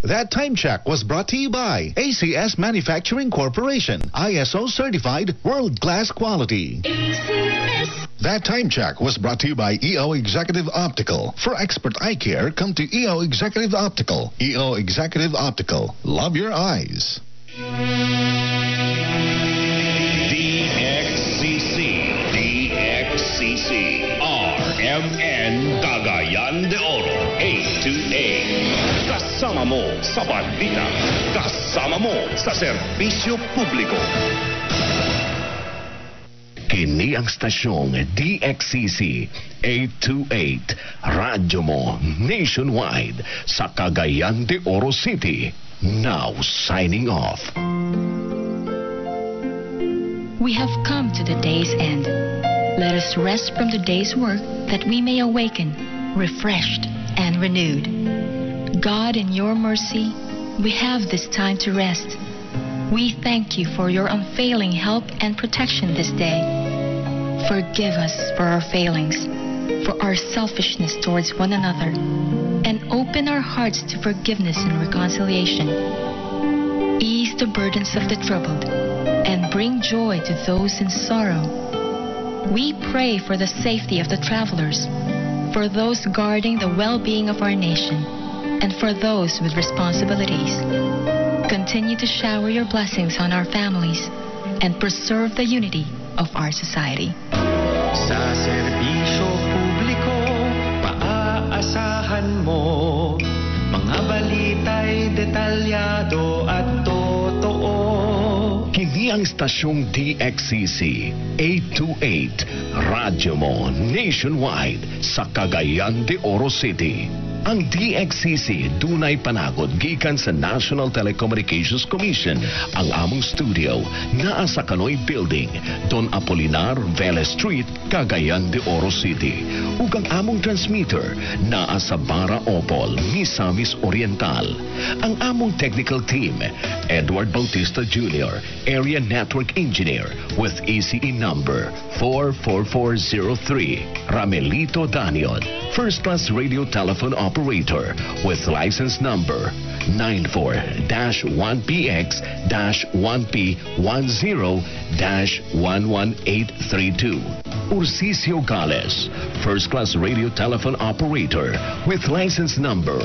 That time check was brought to you by ACS Manufacturing Corporation, ISO certified world-class quality. ACS. That time check was brought to you by EO Executive Optical. For expert eye care, come to EO Executive Optical. EO Executive Optical. Love your eyes. DXCC, RMN Cagayan de Oro, A2A. Kasama mo sa balita, kasama mo sa serbisyo publiko. Kini ang stasyong DXCC 828, radyo mo nationwide sa Cagayan de Oro City. Now signing off. We have come to the day's end. Let us rest from the day's work that we may awaken, refreshed and renewed. God, in your mercy, we have this time to rest. We thank you for your unfailing help and protection this day. Forgive us for our failings, for our selfishness towards one another, and open our hearts to forgiveness and reconciliation. Ease the burdens of the troubled, and bring joy to those in sorrow. We pray for the safety of the travelers, for those guarding the well-being of our nation, and for those with responsibilities. Continue to shower your blessings on our families and preserve the unity of our society. Sa serbisyo publiko, paaasahan mo mga balita'y detalyado at totoo. Kini ang stasyong DXCC 828, radyo mo nationwide sa Cagayan de Oro City. Ang DXCC dunay panagod gikan sa National Telecommunications Commission. Ang among studio naa sa Canoy Building, Don Apolinar Velez Street, Cagayan de Oro City. Ug ang among transmitter naa sa Bara Opol, Misamis Oriental. Ang among technical team, Edward Bautista Jr., Area Network Engineer with ECE number 44403, Ramelito Danion, First Class Radio Telephone Operator with license number 94-1PX-1P10-11832. Urcisio Gales, First Class Radio Telephone Operator with license number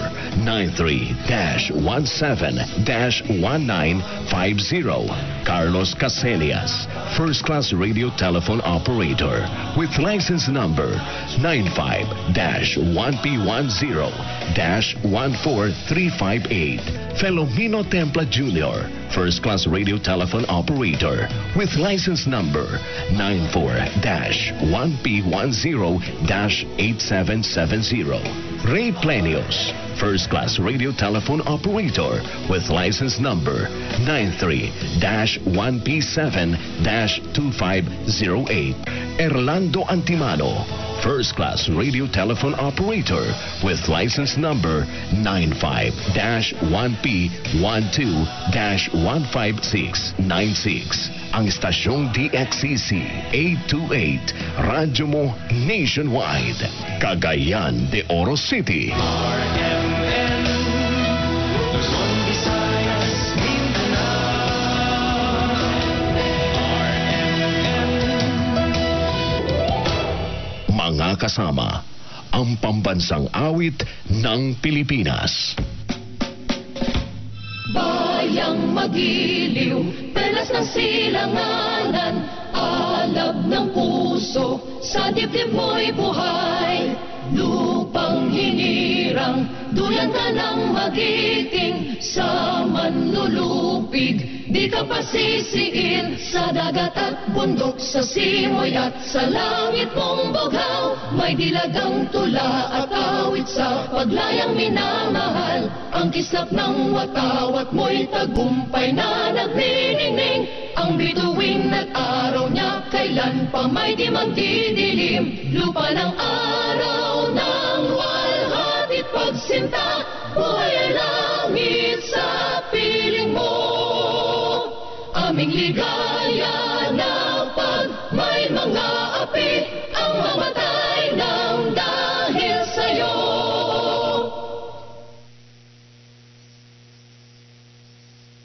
93-17-1950. Carlos Caselias, First Class Radio Telephone Operator with license number 95-1P10-14358. Felomino Templa Jr., First Class Radio Telephone Operator with license number 94-1P10-8770. Ray Plenios, First Class Radio Telephone Operator with license number 93-1P7-2508. Erlando Antimano, First Class Radio Telephone Operator with license number 95-1P12-15696. Ang stasyong DXCC 828, radyo mo nationwide, Cagayan de Oro City. RMN, Luzon, Visayas, Mindanao. RMN. Mga kasama, ang pambansang awit ng Pilipinas. Bayang magiliw, pelas ng silanganan, alab ng puso, sa dibdib mo'y buhay. Lupang hinirang, duyan ka ng magiting, sa manlulupig, di ka pasisiin. Sa dagat at bundok, sa simoy at sa langit mong bughaw, may dilagang tula at awit sa paglayang minamahal. Ang kislap ng watawat mo'y tagumpay na nagniningning. Ang bituin at araw niya, kailan pa may di magdidilim. Lupa ng araw ng walhati't pagsinta, buhay ay langit sa piling mo. Aming ligaw